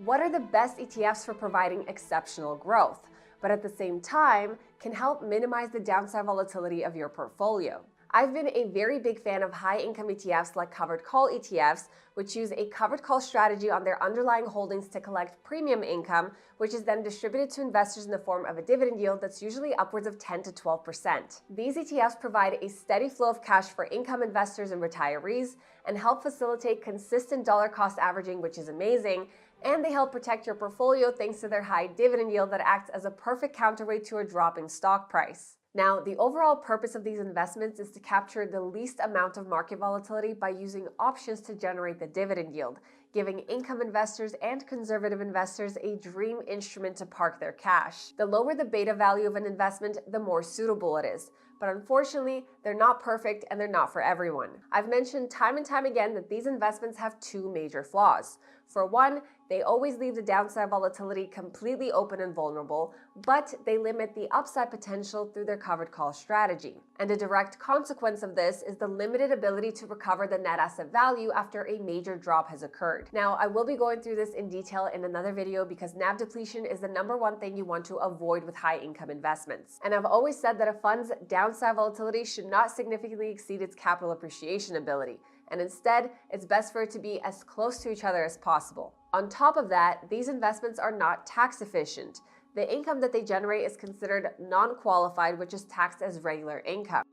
What are the best ETFs for providing exceptional growth, but at the same time can help minimize the downside volatility of your portfolio? I've been a very big fan of high-income ETFs like covered call ETFs, which use a covered call strategy on their underlying holdings to collect premium income, which is then distributed to investors in the form of a dividend yield that's usually upwards of 10 to 12%. These ETFs provide a steady flow of cash for income investors and retirees and help facilitate consistent dollar cost averaging, which is amazing, and they help protect your portfolio thanks to their high dividend yield that acts as a perfect counterweight to a dropping stock price. Now, the overall purpose of these investments is to capture the least amount of market volatility by using options to generate the dividend yield, giving income investors and conservative investors a dream instrument to park their cash. The lower the beta value of an investment, the more suitable it is. But unfortunately, they're not perfect and they're not for everyone. I've mentioned time and time again that these investments have two major flaws. For one, they always leave the downside volatility completely open and vulnerable, but they limit the upside potential through their covered call strategy. And a direct consequence of this is the limited ability to recover the net asset value after a major drop has occurred. Now, I will be going through this in detail in another video because NAV depletion is the #1 thing you want to avoid with high income investments. And I've always said that a fund's downside volatility should not significantly exceed its capital appreciation ability, and instead, it's best for it to be as close to each other as possible. On top of that, these investments are not tax efficient. The income that they generate is considered non-qualified, which is taxed as regular income.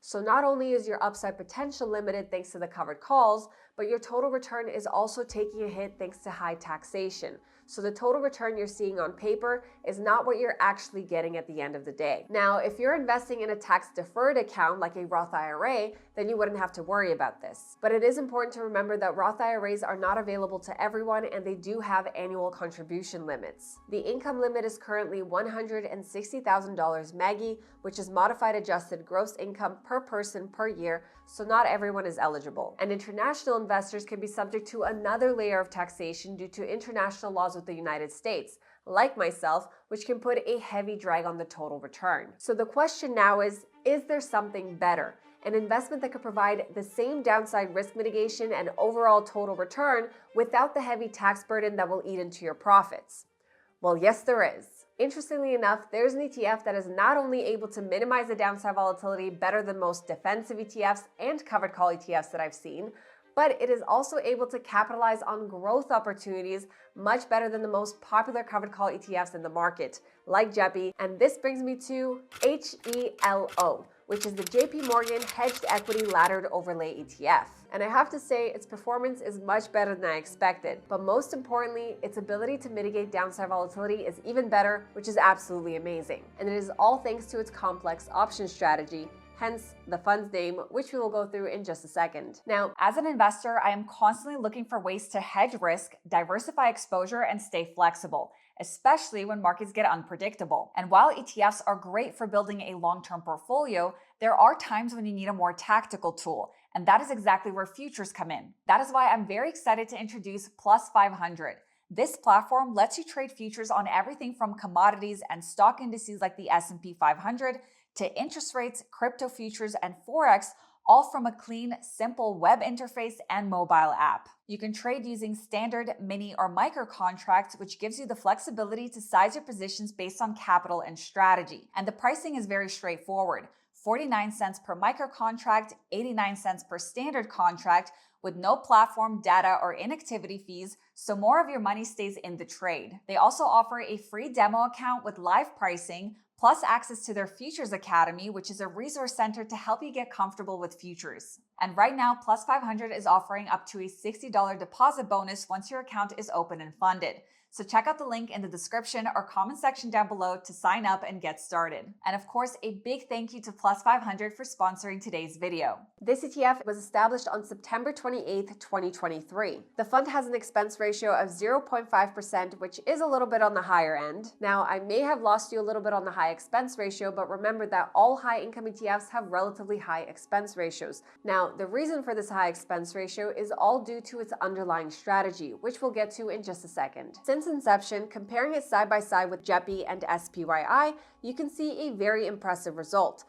So not only is your upside potential limited thanks to the covered calls, but your total return is also taking a hit thanks to high taxation. So the total return you're seeing on paper is not what you're actually getting at the end of the day. Now, if you're investing in a tax-deferred account like a Roth IRA, then you wouldn't have to worry about this. But it is important to remember that Roth IRAs are not available to everyone and they do have annual contribution limits. The income limit is currently $160,000 MAGI, which is modified adjusted gross income per person per year, so not everyone is eligible. And international investors can be subject to another layer of taxation due to international laws with the United States, like myself, which can put a heavy drag on the total return. So the question now is there something better? An investment that could provide the same downside risk mitigation and overall total return without the heavy tax burden that will eat into your profits? Well, yes, there is. Interestingly enough, there's an ETF that is not only able to minimize the downside volatility better than most defensive ETFs and covered call ETFs that I've seen, but it is also able to capitalize on growth opportunities much better than the most popular covered call ETFs in the market, like JEPI. And this brings me to HELO, which is the JP Morgan Hedged Equity Laddered Overlay ETF. And I have to say, its performance is much better than I expected. But most importantly, its ability to mitigate downside volatility is even better, which is absolutely amazing. And it is all thanks to its complex option strategy, hence the fund's name, which we will go through in just a second. Now, as an investor, I am constantly looking for ways to hedge risk, diversify exposure, and stay flexible, especially when markets get unpredictable. And while ETFs are great for building a long-term portfolio, there are times when you need a more tactical tool, and that is exactly where futures come in. That is why I'm very excited to introduce Plus 500. This platform lets you trade futures on everything from commodities and stock indices like the S&P 500 to interest rates, crypto futures, and Forex, all from a clean, simple web interface and mobile app. You can trade using standard, mini, or micro contracts, which gives you the flexibility to size your positions based on capital and strategy. And the pricing is very straightforward. 49 cents per micro contract, 89 cents per standard contract, with no platform, data, or inactivity fees, so more of your money stays in the trade. They also offer a free demo account with live pricing, plus access to their Futures Academy, which is a resource center to help you get comfortable with futures. And right now, Plus 500 is offering up to a $60 deposit bonus once your account is open and funded. So check out the link in the description or comment section down below to sign up and get started. And of course, a big thank you to Plus 500 for sponsoring today's video. This ETF was established on September 28th, 2023. The fund has an expense ratio of 0.5%, which is a little bit on the higher end. Now, I may have lost you a little bit on the high expense ratio, but remember that all high income ETFs have relatively high expense ratios. Now, the reason for this high expense ratio is all due to its underlying strategy, which we'll get to in just a second. Since fund's inception, comparing it side by side with JEPI and SPYI, you can see a very impressive result.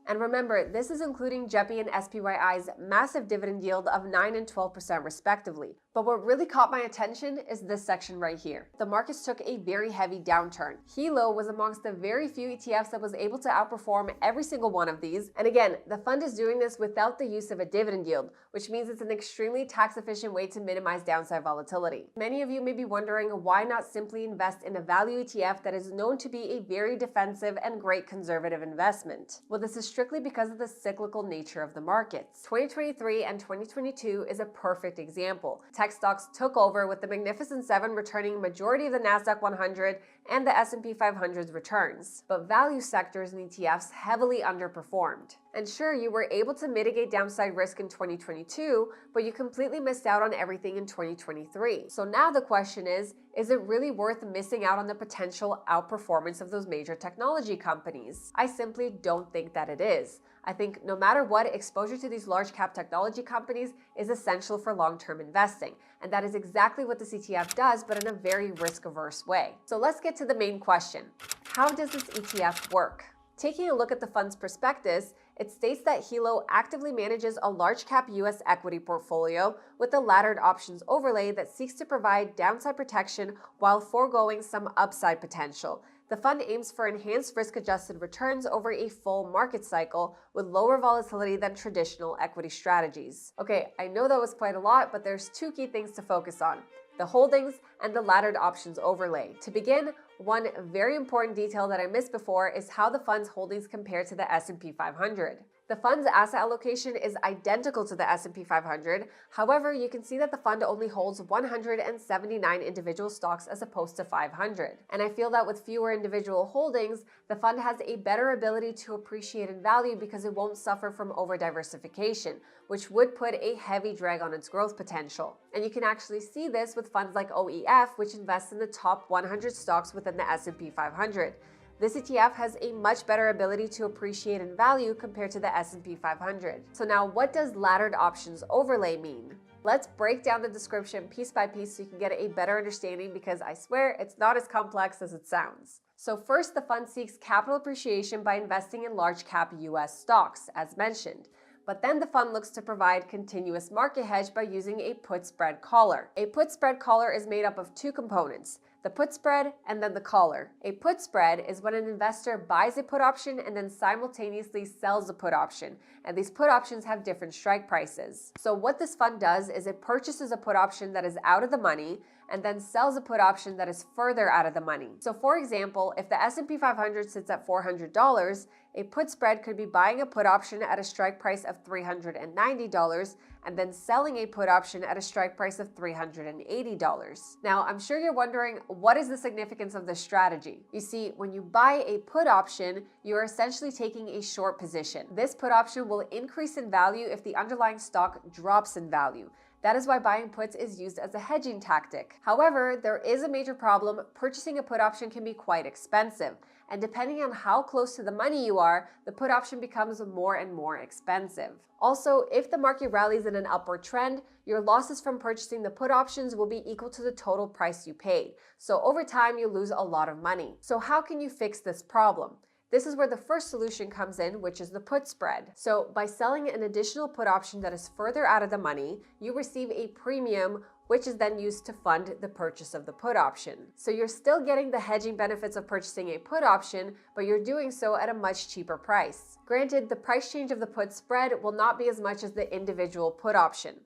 And remember, this is including JEPI and SPYI's massive dividend yield of 9 and 12% respectively. But what really caught my attention is this section right here. The markets took a very heavy downturn. HELO was amongst the very few ETFs that was able to outperform every single one of these. And again, the fund is doing this without the use of a dividend yield, which means it's an extremely tax-efficient way to minimize downside volatility. Many of you may be wondering why not simply invest in a value ETF that is known to be a very defensive and great conservative investment. Well, this is strictly because of the cyclical nature of the markets. 2023 and 2022 is a perfect example. Tech stocks took over, with the Magnificent Seven returning majority of the Nasdaq 100 and the S&P 500's returns. But value sectors and ETFs heavily underperformed. And sure, you were able to mitigate downside risk in 2022, but you completely missed out on everything in 2023. So now the question is it really worth missing out on the potential outperformance of those major technology companies? I simply don't think that it is. I think no matter what, exposure to these large cap technology companies is essential for long-term investing. And that is exactly what this ETF does, but in a very risk-averse way. So let's get to the main question. How does this ETF work? Taking a look at the fund's prospectus, it states that HELO actively manages a large cap US equity portfolio with a laddered options overlay that seeks to provide downside protection while foregoing some upside potential. The fund aims for enhanced risk-adjusted returns over a full market cycle with lower volatility than traditional equity strategies. Okay, I know that was quite a lot, but there's two key things to focus on: the holdings and the laddered options overlay. To begin, one very important detail that I missed before is how the fund's holdings compare to the S&P 500. The fund's asset allocation is identical to the S&P 500. However, you can see that the fund only holds 179 individual stocks as opposed to 500. And I feel that with fewer individual holdings, the fund has a better ability to appreciate in value because it won't suffer from over-diversification, which would put a heavy drag on its growth potential. And you can actually see this with funds like OEF, which invests in the top 100 stocks within the S&P 500. This ETF has a much better ability to appreciate in value compared to the S&P 500. So now, what does laddered options overlay mean? Let's break down the description piece by piece so you can get a better understanding, because I swear it's not as complex as it sounds. So first, the fund seeks capital appreciation by investing in large cap US stocks, as mentioned. But then the fund looks to provide continuous market hedge by using a put spread collar. A put spread collar is made up of two components: the put spread and then the collar. A put spread is when an investor buys a put option and then simultaneously sells the put option, and these put options have different strike prices. So what this fund does is it purchases a put option that is out of the money and then sells a put option that is further out of the money. So for example, if the S&P 500 sits at $400, a put spread could be buying a put option at a strike price of $390 and then selling a put option at a strike price of $380. Now, I'm sure you're wondering, what is the significance of this strategy? You see, when you buy a put option, you're essentially taking a short position. This put option will increase in value if the underlying stock drops in value. That is why buying puts is used as a hedging tactic. However, there is a major problem. Purchasing a put option can be quite expensive. And depending on how close to the money you are, the put option becomes more and more expensive. Also, if the market rallies in an upward trend, your losses from purchasing the put options will be equal to the total price you paid. So over time, you lose a lot of money. So how can you fix this problem? This is where the first solution comes in, which is the put spread. So by selling an additional put option that is further out of the money, you receive a premium, which is then used to fund the purchase of the put option. So you're still getting the hedging benefits of purchasing a put option, but you're doing so at a much cheaper price. Granted, the price change of the put spread will not be as much as the individual put option.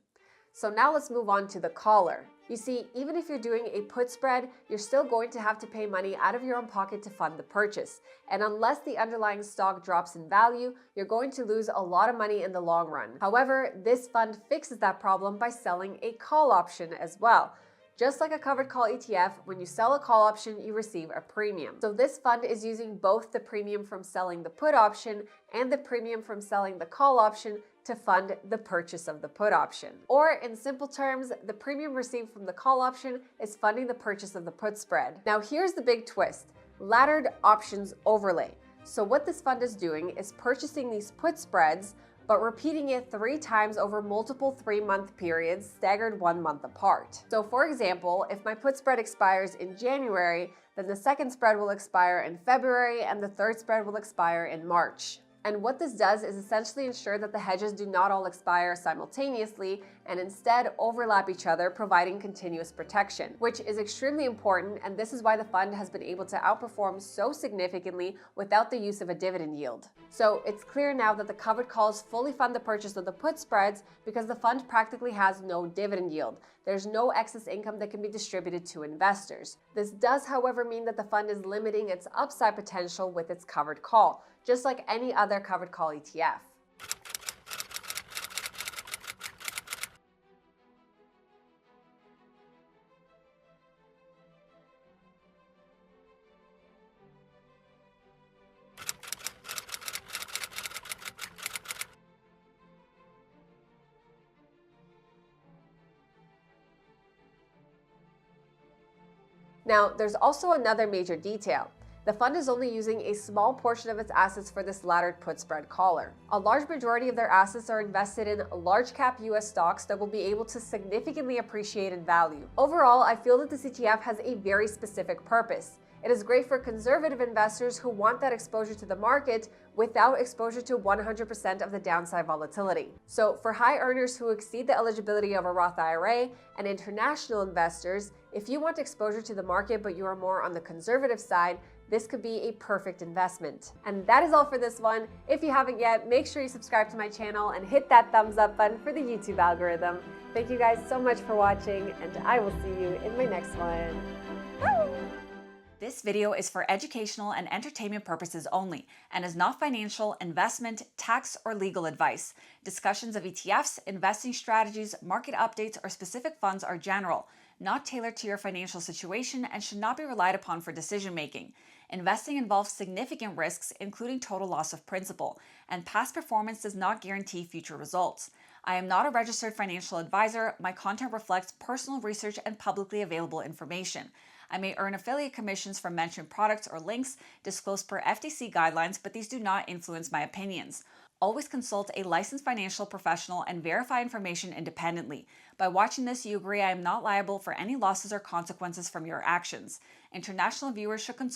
So now let's move on to the collar. You see, even if you're doing a put spread, you're still going to have to pay money out of your own pocket to fund the purchase. And unless the underlying stock drops in value, you're going to lose a lot of money in the long run. However, this fund fixes that problem by selling a call option as well. Just like a covered call ETF, when you sell a call option, you receive a premium. So this fund is using both the premium from selling the put option and the premium from selling the call option to fund the purchase of the put option. Or in simple terms, the premium received from the call option is funding the purchase of the put spread. Now here's the big twist: laddered options overlay. So what this fund is doing is purchasing these put spreads, but repeating it 3 times over multiple 3-month periods, staggered 1 month apart. So for example, if my put spread expires in January, then the second spread will expire in February and the third spread will expire in March. And what this does is essentially ensure that the hedges do not all expire simultaneously and instead overlap each other, providing continuous protection, which is extremely important, and this is why the fund has been able to outperform so significantly without the use of a dividend yield. So it's clear now that the covered calls fully fund the purchase of the put spreads because the fund practically has no dividend yield. There's no excess income that can be distributed to investors. This does, however, mean that the fund is limiting its upside potential with its covered call, just like any other covered call ETF. Now, there's also another major detail. The fund is only using a small portion of its assets for this laddered put spread collar. A large majority of their assets are invested in large cap US stocks that will be able to significantly appreciate in value. Overall, I feel that this ETF has a very specific purpose. It is great for conservative investors who want that exposure to the market without exposure to 100% of the downside volatility. So for high earners who exceed the eligibility of a Roth IRA and international investors, if you want exposure to the market but you are more on the conservative side, this could be a perfect investment. And that is all for this one. If you haven't yet, make sure you subscribe to my channel and hit that thumbs up button for the YouTube algorithm. Thank you guys so much for watching, and I will see you in my next one. This video is for educational and entertainment purposes only and is not financial, investment, tax, or legal advice. Discussions of ETFs, investing strategies, market updates, or specific funds are general, not tailored to your financial situation, and should not be relied upon for decision-making. Investing involves significant risks, including total loss of principal, and past performance does not guarantee future results. I am not a registered financial advisor. My content reflects personal research and publicly available information. I may earn affiliate commissions from mentioned products or links disclosed per FTC guidelines, but these do not influence my opinions. Always consult a licensed financial professional and verify information independently. By watching this, you agree I am not liable for any losses or consequences from your actions. International viewers should consult